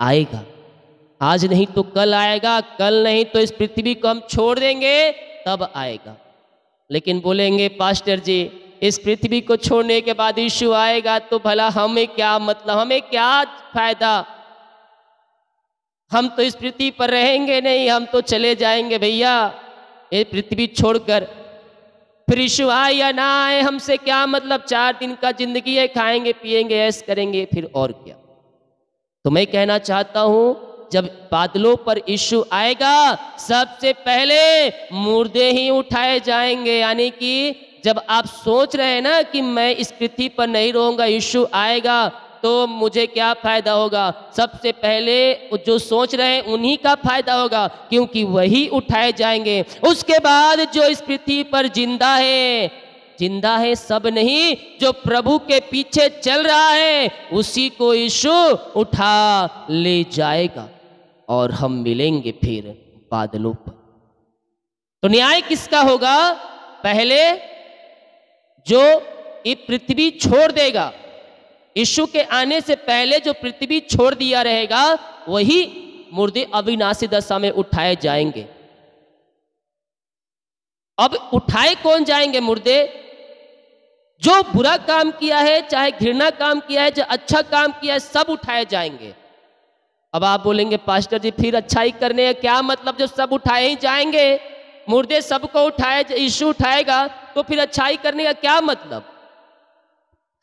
[SPEAKER 1] आएगा, आज नहीं तो कल आएगा, कल नहीं तो इस पृथ्वी को हम छोड़ देंगे तब आएगा। लेकिन बोलेंगे पास्टर जी इस पृथ्वी को छोड़ने के बाद यीशु आएगा तो भला हमें क्या मतलब, हमें क्या फायदा, हम तो इस पृथ्वी पर रहेंगे नहीं, हम तो चले जाएंगे भैया ये पृथ्वी छोड़कर। फिर यीशु आए या ना आए हमसे क्या मतलब, 4 दिन का जिंदगी है, खाएंगे पिएंगे ऐश करेंगे, फिर और क्या। तो मैं कहना चाहता हूं जब बादलों पर यीशु आएगा सबसे पहले मुर्दे ही उठाए जाएंगे। यानी कि जब आप सोच रहे हैं ना कि मैं इस पृथ्वी पर नहीं रहूंगा, यीशु आएगा तो मुझे क्या फायदा होगा, सबसे पहले जो सोच रहे हैं उन्हीं का फायदा होगा, क्योंकि वही उठाए जाएंगे। उसके बाद जो इस पृथ्वी पर जिंदा है सब नहीं, जो प्रभु के पीछे चल रहा है उसी को यीशु उठा ले जाएगा और हम मिलेंगे फिर बादलों पर। तो न्याय किसका होगा? पहले जो ये पृथ्वी छोड़ देगा, यीशु के आने से पहले जो पृथ्वी छोड़ दिया रहेगा वही मुर्दे अविनाशी दशा में उठाए जाएंगे। अब उठाए कौन जाएंगे मुर्दे? जो बुरा काम किया है, चाहे घृणा काम किया है, जो अच्छा काम किया है, सब उठाए जाएंगे। अब आप बोलेंगे पास्टर जी फिर अच्छाई करने का क्या मतलब, जब सब उठाए ही जाएंगे, मुर्दे सबको उठाए, यीशु उठाएगा तो फिर अच्छाई करने का क्या मतलब?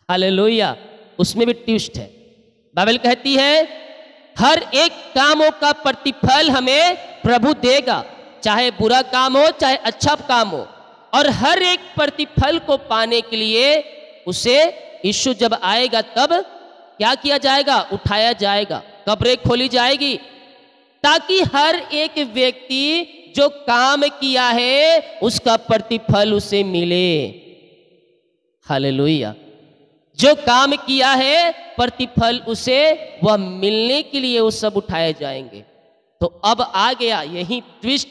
[SPEAKER 1] हालेलुया। उसमें भी ट्विस्ट है। बाइबल कहती है हर एक कामों का प्रतिफल हमें प्रभु देगा, चाहे बुरा काम हो चाहे अच्छा काम हो। और हर एक प्रतिफल को पाने के लिए उसे यीशु जब आएगा तब क्या किया जाएगा? उठाया जाएगा, कब्रें खोली जाएगी, ताकि हर एक व्यक्ति जो काम किया है उसका प्रतिफल उसे मिले। हालेलुया। जो काम किया है प्रतिफल उसे वह मिलने के लिए वो सब उठाए जाएंगे। तो अब आ गया यही ट्विस्ट,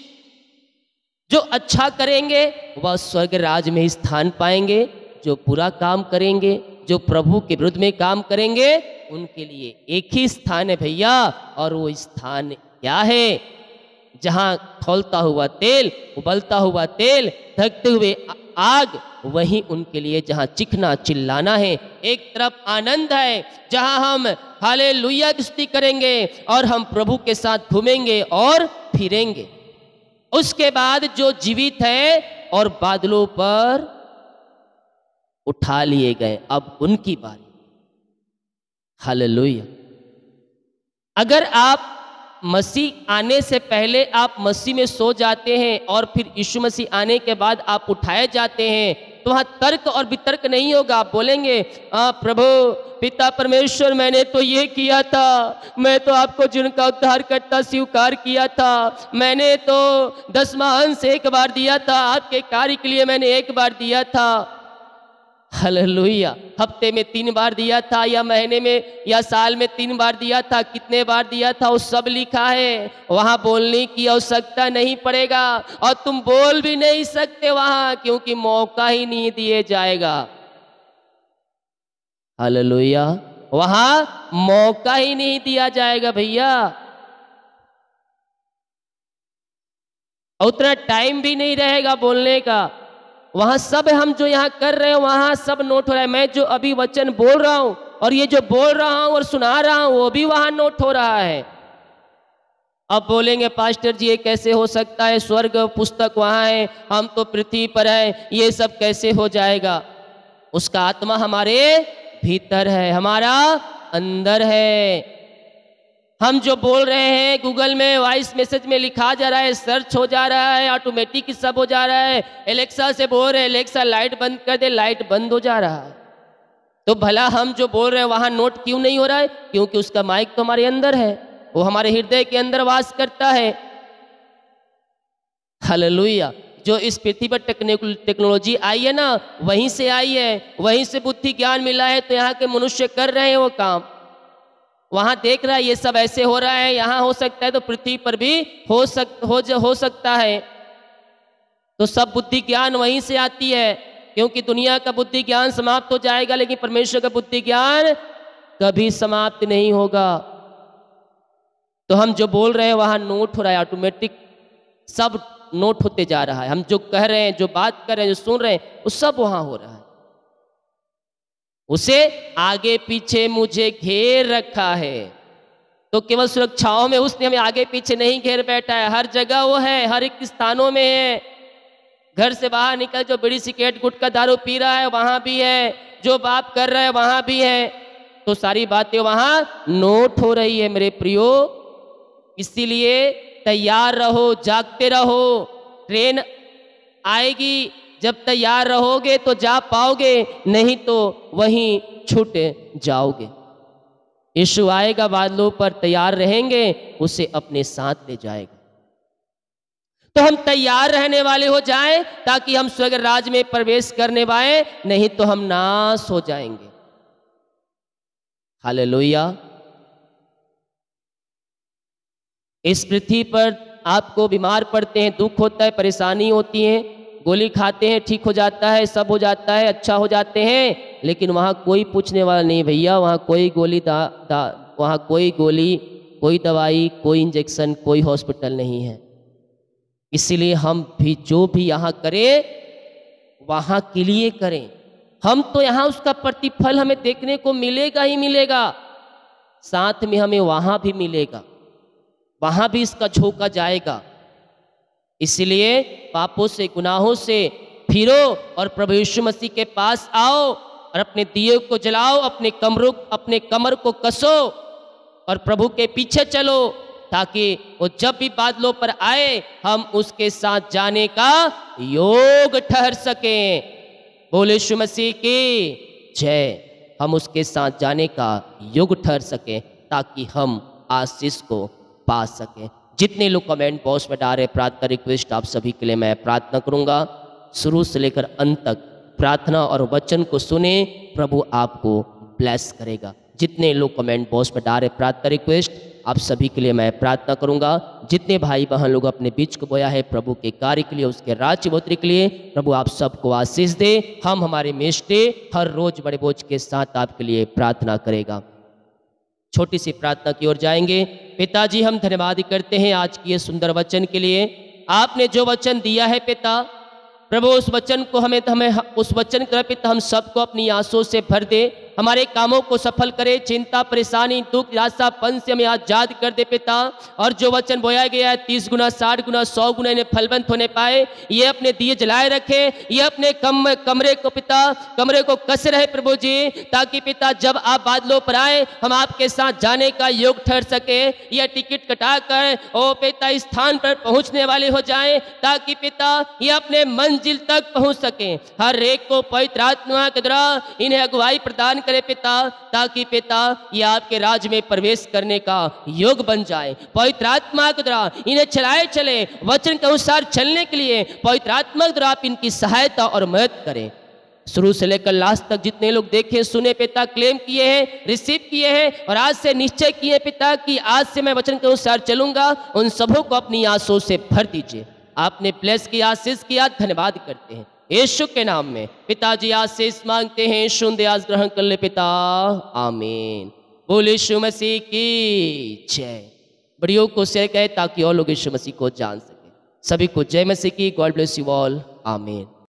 [SPEAKER 1] जो अच्छा करेंगे वह स्वर्ग राज में स्थान पाएंगे, जो बुरा काम करेंगे, जो प्रभु के विरुद्ध में काम करेंगे, उनके लिए एक ही स्थान है भैया। और वो स्थान क्या है? जहां खौलता हुआ तेल, उबलता हुआ तेल, धकते हुए आग, वही उनके लिए जहां चिखना चिल्लाना है। एक तरफ आनंद है जहां हम हालेलुया की स्तुति करेंगे और हम प्रभु के साथ घूमेंगे और फिरेंगे। उसके बाद जो जीवित है और बादलों पर उठा लिए गए, अब उनकी बारी। हालेलुया। अगर आप मसीह आने से पहले आप मसीह में सो जाते हैं और फिर यीशु मसीह आने के बाद आप उठाए जाते हैं, तो वहाँ तर्क और वितर्क नहीं होगा। आप बोलेंगे प्रभु पिता परमेश्वर, मैंने तो ये किया था, मैं तो आपको जिनका उद्धारकर्ता स्वीकार किया था, मैंने तो 10वां अंश एक बार दिया था, आपके कार्य के लिए मैंने एक बार दिया था। हालेलुया। हफ्ते में 3 बार दिया था, या महीने में या साल में 3 बार दिया था, कितने बार दिया था वो सब लिखा है। वहां बोलने की आवश्यकता नहीं पड़ेगा और तुम बोल भी नहीं सकते वहां, क्योंकि मौका ही नहीं दिए जाएगा। हालेलुया। वहां मौका ही नहीं दिया जाएगा भैया, उतना टाइम भी नहीं रहेगा बोलने का। वहां सब हम जो यहाँ कर रहे हैं वहां सब नोट हो रहा है। मैं जो अभी वचन बोल रहा हूं और ये जो बोल रहा हूं और सुना रहा हूं वो भी वहां नोट हो रहा है। अब बोलेंगे पास्टर जी ये कैसे हो सकता है, स्वर्ग पुस्तक वहां है, हम तो पृथ्वी पर है, ये सब कैसे हो जाएगा? उसका आत्मा हमारे भीतर है, हमारा अंदर है। हम जो बोल रहे हैं गूगल में वॉइस मैसेज में लिखा जा रहा है, सर्च हो जा रहा है, ऑटोमेटिक ही सब हो जा रहा है। एलेक्सा से बोल रहे हैं एलेक्सा लाइट बंद कर दे, लाइट बंद हो जा रहा है। तो भला हम जो बोल रहे हैं वहां नोट क्यों नहीं हो रहा है? क्योंकि उसका माइक तो हमारे अंदर है, वो हमारे हृदय के अंदर वास करता है। हालेलुया। जो इस पृथ्वी पर टेक्नोलॉजी आई है ना, वहीं से आई है, वहीं से बुद्धि ज्ञान मिला है। तो यहाँ के मनुष्य कर रहे हैं वो काम, वहां देख रहा है ये सब ऐसे हो रहा है, यहां हो सकता है तो पृथ्वी पर भी हो सकता है। तो सब बुद्धि ज्ञान वहीं से आती है, क्योंकि दुनिया का बुद्धि ज्ञान समाप्त हो जाएगा, लेकिन परमेश्वर का बुद्धि ज्ञान कभी समाप्त नहीं होगा। तो हम जो बोल रहे हैं वहां नोट हो रहा है, ऑटोमेटिक सब नोट होते जा रहा है। हम जो कह रहे हैं, जो बात कर रहे हैं, जो सुन रहे हैं, वो सब वहां हो रहा है। उसे आगे पीछे मुझे घेर रखा है। तो केवल सुरक्षाओं में उसने हमें आगे पीछे नहीं घेर बैठा है, हर जगह वो है, हर एक स्थानों में है। घर से बाहर निकल जो बीड़ी सिगरेट गुटखा दारू पी रहा है वहां भी है, जो बाप कर रहा है वहां भी है। तो सारी बातें वहां नोट हो रही है मेरे प्रियो। इसीलिए तैयार रहो, जागते रहो, ट्रेन आएगी, जब तैयार रहोगे तो जा पाओगे, नहीं तो वहीं छूट जाओगे। यीशु आएगा बादलों पर, तैयार रहेंगे, उसे अपने साथ ले जाएगा। तो हम तैयार रहने वाले हो जाएं ताकि हम स्वर्ग राज में प्रवेश करने पाए, नहीं तो हम नाश हो जाएंगे। हालेलुया। इस पृथ्वी पर आपको बीमार पड़ते हैं, दुख होता है, परेशानी होती है, गोली खाते हैं ठीक हो जाता है, सब हो जाता है, अच्छा हो जाते हैं, लेकिन वहाँ कोई पूछने वाला नहीं भैया। वहाँ कोई गोली वहाँ कोई गोली, कोई दवाई, कोई इंजेक्शन, कोई हॉस्पिटल नहीं है। इसीलिए हम भी जो भी यहाँ करें वहाँ के लिए करें। हम तो यहाँ उसका प्रतिफल हमें देखने को मिलेगा ही मिलेगा, साथ में हमें वहाँ भी मिलेगा, वहाँ भी इसका झोंका जाएगा। इसलिए पापों से, गुनाहों से फिरो और प्रभु यीशु मसीह के पास आओ और अपने दिए को जलाओ, अपने कमर को कसो और प्रभु के पीछे चलो, ताकि वो जब भी बादलों पर आए हम उसके साथ जाने का योग ठहर सकें। बोले यीशु मसीह की जय। हम उसके साथ जाने का योग ठहर सकें ताकि हम आशीष को पा सकें। जितने लोग कमेंट बॉक्स में डाल रहे प्रार्थना रिक्वेस्ट, आप सभी के लिए मैं प्रार्थना करूंगा। शुरू से लेकर अंत तक प्रार्थना और वचन को सुने, प्रभु आपको ब्लेस करेगा। जितने लोग कमेंट बॉक्स में डाल रहे प्रार्थना रिक्वेस्ट, आप सभी के लिए मैं प्रार्थना करूंगा। जितने भाई बहन लोग अपने बीच को बोया है प्रभु के कार्य के लिए, उसके राज्य बढ़ोतरी के लिए, प्रभु आप सबको आशीष दे। हम हमारे मेष्टे हर रोज बड़े बोझ के साथ आपके लिए प्रार्थना करेगा। छोटी सी प्रार्थना की ओर जाएंगे। पिताजी, हम धन्यवाद करते हैं आज की ये सुंदर वचन के लिए। आपने जो वचन दिया है पिता, प्रभु उस वचन को हमें उस वचन के पिता हम सबको अपनी आंसुओं से भर दे, हमारे कामों को सफल करे, चिंता परेशानी दुख निराशापन से हमें आजाद कर दे पिता। और जो वचन बोया गया है 30 गुना 60 गुना 100 गुना इन्हें फलवंत होने पाए, ये अपने दिए जलाए रखे, ये अपने कमरे को पिता कमरे को कस रहे प्रभु जी, ताकि पिता जब आप बादलों पर आए हम आपके साथ जाने का योग ठहर सके। यह टिकट कटा कर ओ पिता इस स्थान पर पहुंचने वाले हो जाए, ताकि पिता ये अपने मंजिल तक पहुंच सके। हर एक को पवित्र आत्मा के द्वारा इन्हें अगुवाई प्रदान करे पिता, ताकि पिता ये आपके राज में प्रवेश करने का योग बन जाए। पवित्र आत्मा के द्वारा इन्हें चलाए चले, वचन के अनुसार चलने के लिए पवित्र आत्मा के द्वारा आप इनकी सहायता और मदद करें। शुरू से लेकर लास्ट तक जितने लोग देखे सुने पिता, क्लेम किए हैं, रिसीव किए हैं और आज से निश्चय किए पिता कि आज से मैं वचन के अनुसार चलूंगा, उन सबों को अपनी आंसुओं से भर दीजिए। आपने ब्लेस किया, आशीष किया, धन्यवाद करते हैं यीशु के नाम में। पिताजी आशीष मांगते हैं, सुन आज ग्रहण कर ले पिता, आमीन। बोले यीशु मसीह की जय। बड़ियों को शेयर करें ताकि और लोग यीशु मसीह को जान सके। सभी को जय मसीह की। गॉड ब्लेस यू ऑल, आमीन।